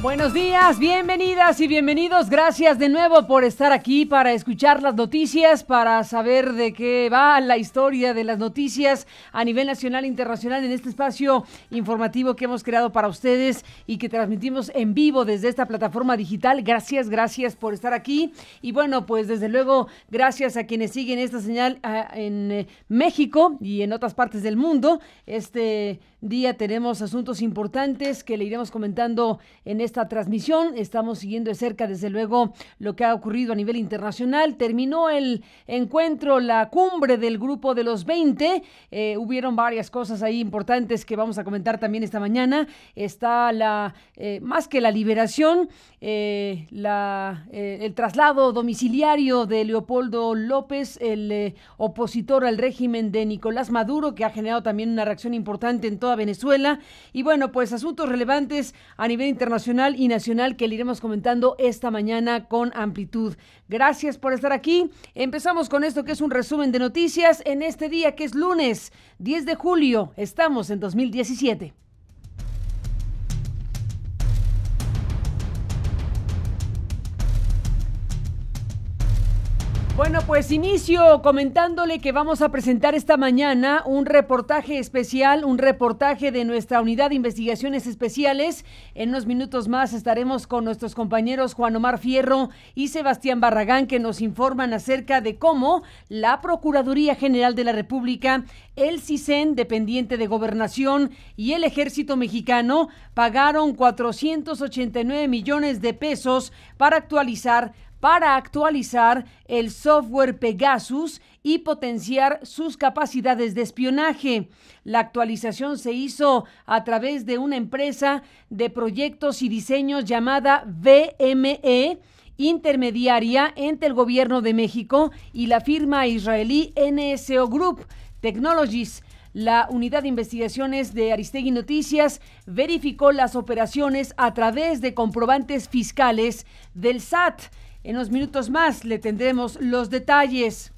Buenos días, bienvenidas y bienvenidos. Gracias de nuevo por estar aquí para escuchar las noticias, para saber de qué va la historia de las noticias a nivel nacional e internacional en este espacio informativo que hemos creado para ustedes y que transmitimos en vivo desde esta plataforma digital. Gracias por estar aquí. Y bueno, pues desde luego, gracias a quienes siguen esta señal en México y en otras partes del mundo. Este día tenemos asuntos importantes que le iremos comentando en esta transmisión. Estamos siguiendo de cerca, desde luego, lo que ha ocurrido a nivel internacional. Terminó el encuentro, la cumbre del grupo de los 20. Hubieron varias cosas ahí importantes que vamos a comentar también esta mañana. Está más que la liberación, el traslado domiciliario de Leopoldo López, el opositor al régimen de Nicolás Maduro, que ha generado también una reacción importante en toda Venezuela. Y bueno, pues asuntos relevantes a nivel internacional y nacional que le iremos comentando esta mañana con amplitud. Gracias por estar aquí. Empezamos con esto que es un resumen de noticias en este día que es lunes 10 de julio. Estamos en 2017. Bueno, pues inicio comentándole que vamos a presentar esta mañana un reportaje especial, un reportaje de nuestra Unidad de Investigaciones Especiales. En unos minutos más estaremos con nuestros compañeros Juan Omar Fierro y Sebastián Barragán, que nos informan acerca de cómo la Procuraduría General de la República, el CISEN, dependiente de Gobernación, y el Ejército Mexicano pagaron 489 millones de pesos para actualizar el software Pegasus y potenciar sus capacidades de espionaje. La actualización se hizo a través de una empresa de proyectos y diseños llamada VME, intermediaria entre el Gobierno de México y la firma israelí NSO Group Technologies. La Unidad de Investigaciones de Aristegui Noticias verificó las operaciones a través de comprobantes fiscales del SAT. En unos minutos más le tendremos los detalles.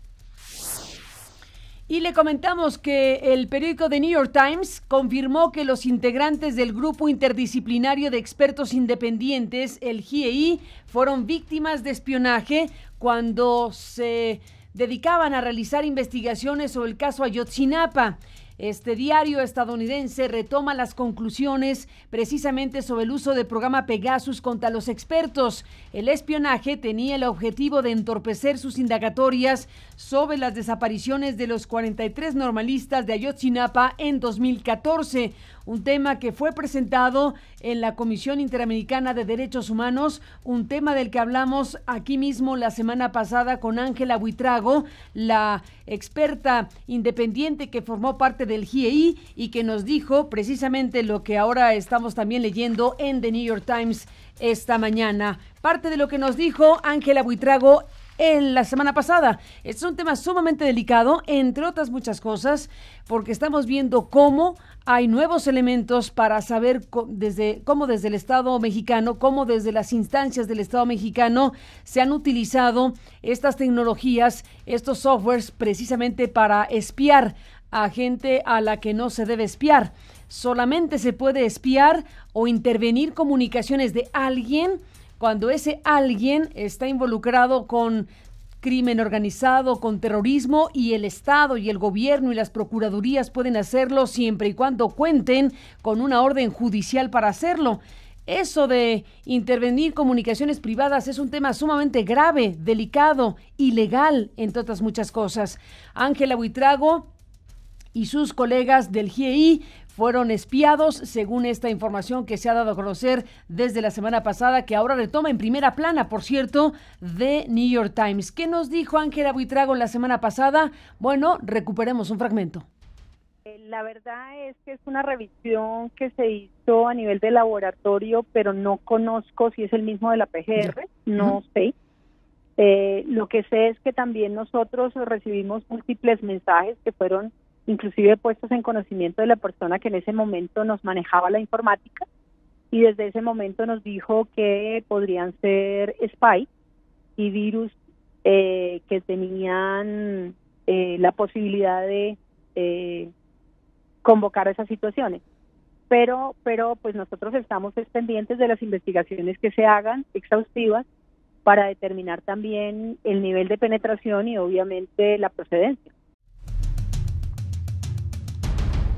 Y le comentamos que el periódico The New York Times confirmó que los integrantes del Grupo Interdisciplinario de Expertos Independientes, el GIEI, fueron víctimas de espionaje cuando se dedicaban a realizar investigaciones sobre el caso Ayotzinapa. Este diario estadounidense retoma las conclusiones precisamente sobre el uso del programa Pegasus contra los expertos. El espionaje tenía el objetivo de entorpecer sus indagatorias sobre las desapariciones de los 43 normalistas de Ayotzinapa en 2014, un tema que fue presentado en la Comisión Interamericana de Derechos Humanos, un tema del que hablamos aquí mismo la semana pasada con Ángela Buitrago, la experta independiente que formó parte del GIEI y que nos dijo precisamente lo que ahora estamos también leyendo en The New York Times esta mañana. Parte de lo que nos dijo Ángela Buitrago en la semana pasada. Este es un tema sumamente delicado, entre otras muchas cosas, porque estamos viendo cómo hay nuevos elementos para saber cómo desde el Estado mexicano, cómo desde las instancias del Estado mexicano se han utilizado estas tecnologías, estos softwares, precisamente para espiar a gente a la que no se debe espiar. Solamente se puede espiar o intervenir comunicaciones de alguien cuando ese alguien está involucrado con crimen organizado, con terrorismo, y el Estado y el gobierno y las procuradurías pueden hacerlo siempre y cuando cuenten con una orden judicial para hacerlo. Eso de intervenir comunicaciones privadas es un tema sumamente grave, delicado, ilegal, entre otras muchas cosas. Ángela Buitrago y sus colegas del GIEI fueron espiados, según esta información que se ha dado a conocer desde la semana pasada, que ahora retoma en primera plana, por cierto, de New York Times. ¿Qué nos dijo Ángela Buitrago la semana pasada? Bueno, recuperemos un fragmento. La verdad es que es una revisión que se hizo a nivel de laboratorio, pero no conozco si es el mismo de la PGR, no sé. Lo que sé es que también nosotros recibimos múltiples mensajes que fueron inclusive puestos en conocimiento de la persona que en ese momento nos manejaba la informática, y desde ese momento nos dijo que podrían ser spy y virus que tenían la posibilidad de convocar esas situaciones. pero pues nosotros estamos pendientes de las investigaciones que se hagan, exhaustivas, para determinar también el nivel de penetración y obviamente la procedencia.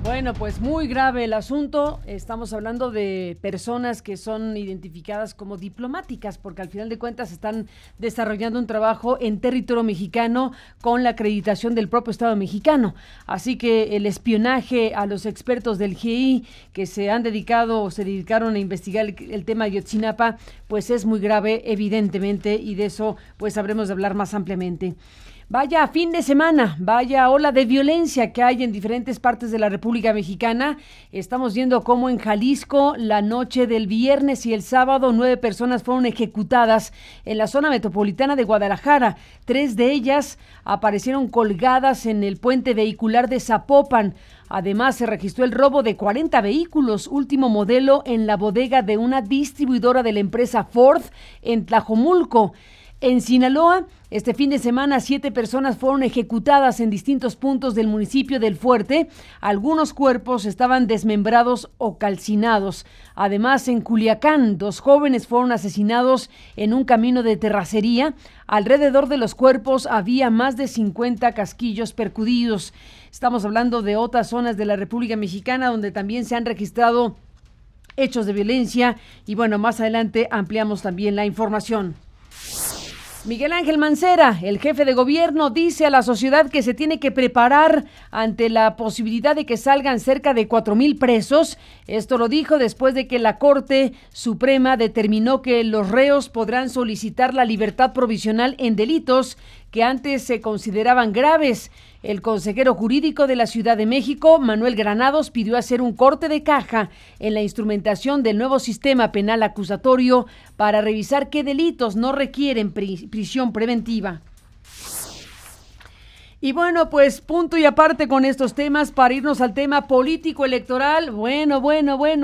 Bueno, pues muy grave el asunto. Estamos hablando de personas que son identificadas como diplomáticas, porque al final de cuentas están desarrollando un trabajo en territorio mexicano con la acreditación del propio Estado mexicano. Así que el espionaje a los expertos del GI que se dedicaron a investigar el tema de Ayotzinapa, pues es muy grave, evidentemente, y de eso pues habremos de hablar más ampliamente. Vaya fin de semana, vaya ola de violencia que hay en diferentes partes de la República Mexicana. Estamos viendo cómo en Jalisco la noche del viernes y el sábado 9 personas fueron ejecutadas en la zona metropolitana de Guadalajara. 3 de ellas aparecieron colgadas en el puente vehicular de Zapopan. Además, se registró el robo de 40 vehículos, último modelo, en la bodega de una distribuidora de la empresa Ford en Tlajomulco. En Sinaloa, este fin de semana, 7 personas fueron ejecutadas en distintos puntos del municipio del Fuerte. Algunos cuerpos estaban desmembrados o calcinados. Además, en Culiacán, 2 jóvenes fueron asesinados en un camino de terracería. Alrededor de los cuerpos había más de 50 casquillos percudidos. Estamos hablando de otras zonas de la República Mexicana donde también se han registrado hechos de violencia. Y bueno, más adelante ampliamos también la información. Miguel Ángel Mancera, el jefe de gobierno, dice a la sociedad que se tiene que preparar ante la posibilidad de que salgan cerca de 4,000 presos. Esto lo dijo después de que la Corte Suprema determinó que los reos podrán solicitar la libertad provisional en delitos que antes se consideraban graves. El consejero jurídico de la Ciudad de México, Manuel Granados, pidió hacer un corte de caja en la instrumentación del nuevo sistema penal acusatorio para revisar qué delitos no requieren prisión preventiva. Y bueno, pues punto y aparte con estos temas para irnos al tema político electoral. Bueno,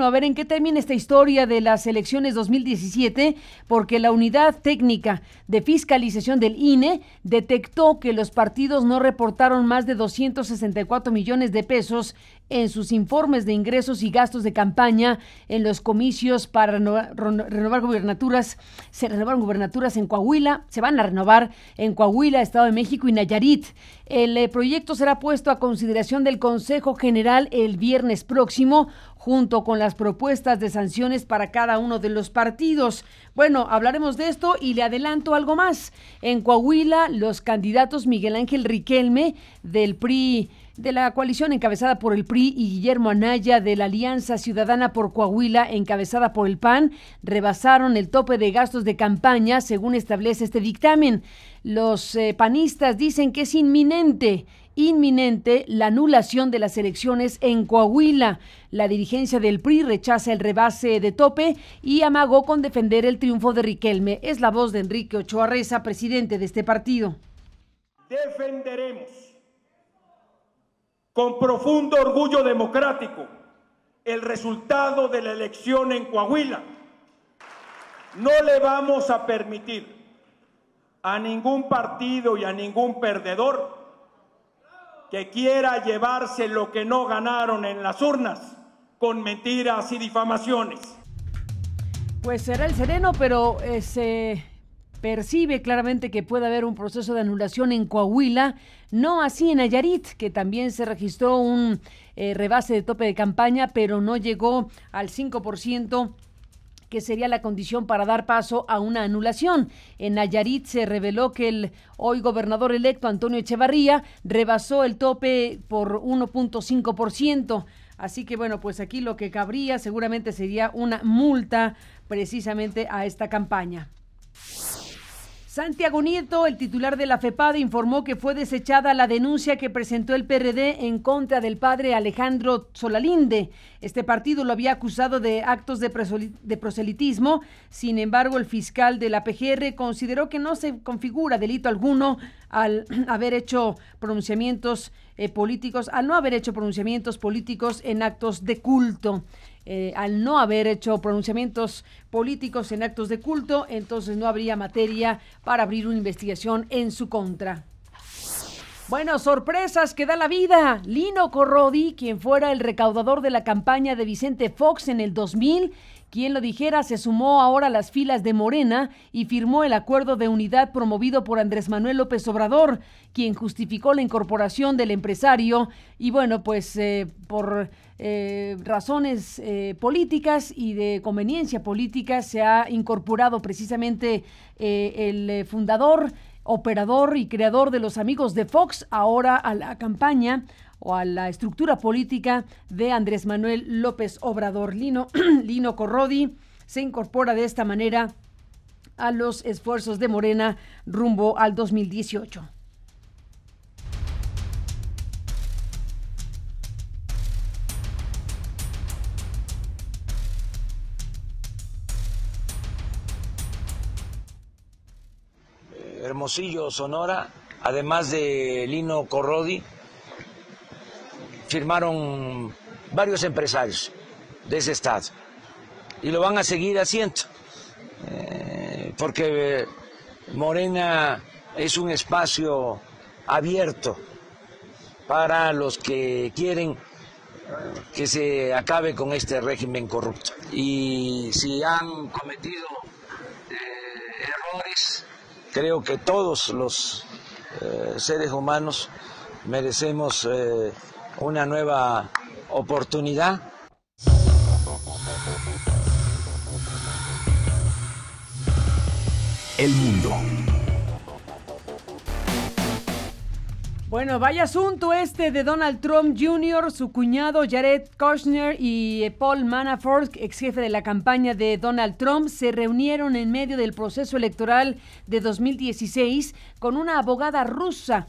a ver en qué termina esta historia de las elecciones 2017, porque la Unidad Técnica de Fiscalización del INE detectó que los partidos no reportaron más de 264 millones de pesos en sus informes de ingresos y gastos de campaña en los comicios para renovar gubernaturas. Se renovaron gubernaturas en Coahuila, se van a renovar en Coahuila, Estado de México y Nayarit. El proyecto será puesto a consideración del Consejo General el viernes próximo, junto con las propuestas de sanciones para cada uno de los partidos. Bueno, hablaremos de esto y le adelanto algo más. En Coahuila, los candidatos Miguel Ángel Riquelme del PRI, de la coalición encabezada por el PRI, y Guillermo Anaya de la Alianza Ciudadana por Coahuila, encabezada por el PAN, rebasaron el tope de gastos de campaña, según establece este dictamen. Los panistas dicen que es inminente la anulación de las elecciones en Coahuila. La dirigencia del PRI rechaza el rebase de tope y amagó con defender el triunfo de Riquelme. Es la voz de Enrique Ochoa Reza, presidente de este partido. Defenderemos con profundo orgullo democrático el resultado de la elección en Coahuila. No le vamos a permitir a ningún partido y a ningún perdedor que quiera llevarse lo que no ganaron en las urnas con mentiras y difamaciones. Pues será el sereno, pero se percibe claramente que puede haber un proceso de anulación en Coahuila, no así en Nayarit, que también se registró un rebase de tope de campaña, pero no llegó al 5%, que sería la condición para dar paso a una anulación. En Nayarit se reveló que el hoy gobernador electo Antonio Echevarría rebasó el tope por 1.5%. Así que bueno, pues aquí lo que cabría seguramente sería una multa precisamente a esta campaña. Santiago Nieto, el titular de la FEPADE, informó que fue desechada la denuncia que presentó el PRD en contra del padre Alejandro Solalinde. Este partido lo había acusado de actos de proselitismo. Sin embargo, el fiscal de la PGR consideró que no se configura delito alguno al haber hecho pronunciamientos políticos, al no haber hecho pronunciamientos políticos en actos de culto. Al no haber hecho pronunciamientos políticos en actos de culto, entonces no habría materia para abrir una investigación en su contra. Bueno, sorpresas que da la vida. Lino Corrodi, quien fuera el recaudador de la campaña de Vicente Fox en el 2000, quien lo dijera, se sumó ahora a las filas de Morena y firmó el acuerdo de unidad promovido por Andrés Manuel López Obrador, quien justificó la incorporación del empresario y bueno, pues por razones políticas y de conveniencia política se ha incorporado precisamente el fundador, operador y creador de los Amigos de Fox, ahora a la campaña o a la estructura política de Andrés Manuel López Obrador. Lino Corrodi se incorpora de esta manera a los esfuerzos de Morena rumbo al 2018. Hermosillo, Sonora, además de Lino Corrodi, firmaron varios empresarios de ese estado y lo van a seguir haciendo porque Morena es un espacio abierto para los que quieren que se acabe con este régimen corrupto. Y si han cometido errores, creo que todos los seres humanos merecemos una nueva oportunidad. El mundo. Bueno, vaya asunto este de Donald Trump Jr., su cuñado Jared Kushner y Paul Manafort, ex jefe de la campaña de Donald Trump, se reunieron en medio del proceso electoral de 2016 con una abogada rusa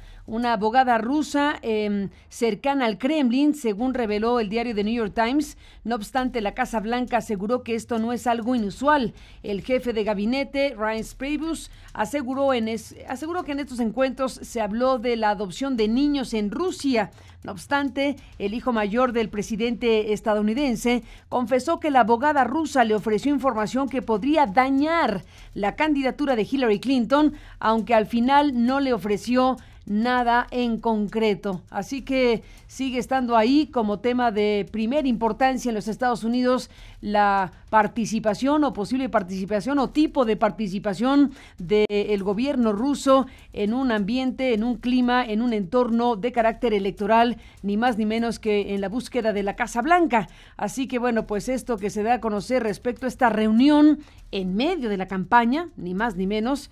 cercana al Kremlin, según reveló el diario The New York Times. No obstante, la Casa Blanca aseguró que esto no es algo inusual. El jefe de gabinete, Reince Priebus, aseguró que en estos encuentros se habló de la adopción de niños en Rusia. No obstante, el hijo mayor del presidente estadounidense confesó que la abogada rusa le ofreció información que podría dañar la candidatura de Hillary Clinton, aunque al final no le ofreció nada en concreto. Así que sigue estando ahí como tema de primera importancia en los Estados Unidos la participación o posible participación o tipo de participación del gobierno ruso en un ambiente, en un clima, en un entorno de carácter electoral, ni más ni menos que en la búsqueda de la Casa Blanca. Así que bueno, pues esto que se da a conocer respecto a esta reunión en medio de la campaña, ni más ni menos,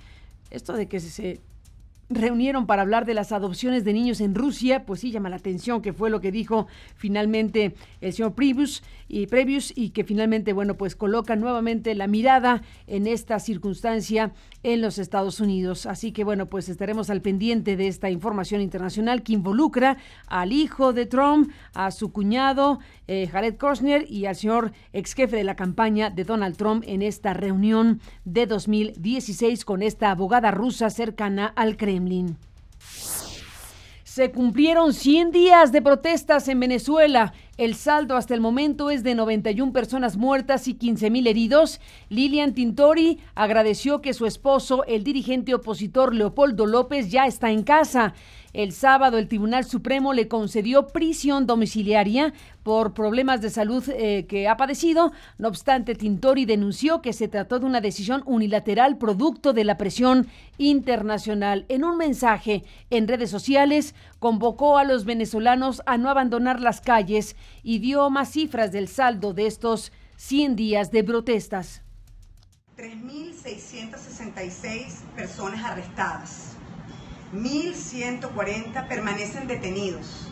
esto de que se reunieron para hablar de las adopciones de niños en Rusia, pues sí llama la atención, que fue lo que dijo finalmente el señor Priebus y que finalmente, bueno, pues coloca nuevamente la mirada en esta circunstancia en los Estados Unidos. Así que, bueno, pues estaremos al pendiente de esta información internacional que involucra al hijo de Trump, a su cuñado Jared Kushner y al señor ex jefe de la campaña de Donald Trump en esta reunión de 2016 con esta abogada rusa cercana al Kremlin. Se cumplieron 100 días de protestas en Venezuela. El saldo hasta el momento es de 91 personas muertas y 15,000 heridos. Lilian Tintori agradeció que su esposo, el dirigente opositor Leopoldo López, ya está en casa. El sábado el Tribunal Supremo le concedió prisión domiciliaria por problemas de salud que ha padecido. No obstante, Tintori denunció que se trató de una decisión unilateral producto de la presión internacional. En un mensaje en redes sociales, convocó a los venezolanos a no abandonar las calles y dio más cifras del saldo de estos 100 días de protestas. 3.666 personas arrestadas. 1.140 permanecen detenidos,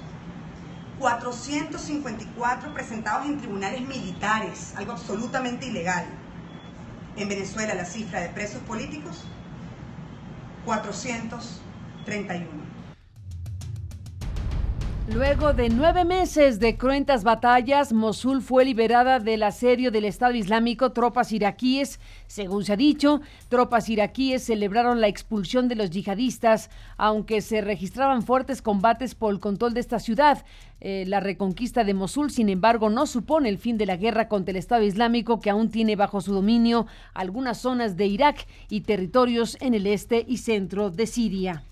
454 presentados en tribunales militares, algo absolutamente ilegal. En Venezuela la cifra de presos políticos, 431. Luego de 9 meses de cruentas batallas, Mosul fue liberada del asedio del Estado Islámico. Tropas iraquíes, según se ha dicho, tropas iraquíes celebraron la expulsión de los yihadistas, aunque se registraban fuertes combates por el control de esta ciudad. La reconquista de Mosul, sin embargo, no supone el fin de la guerra contra el Estado Islámico, que aún tiene bajo su dominio algunas zonas de Irak y territorios en el este y centro de Siria.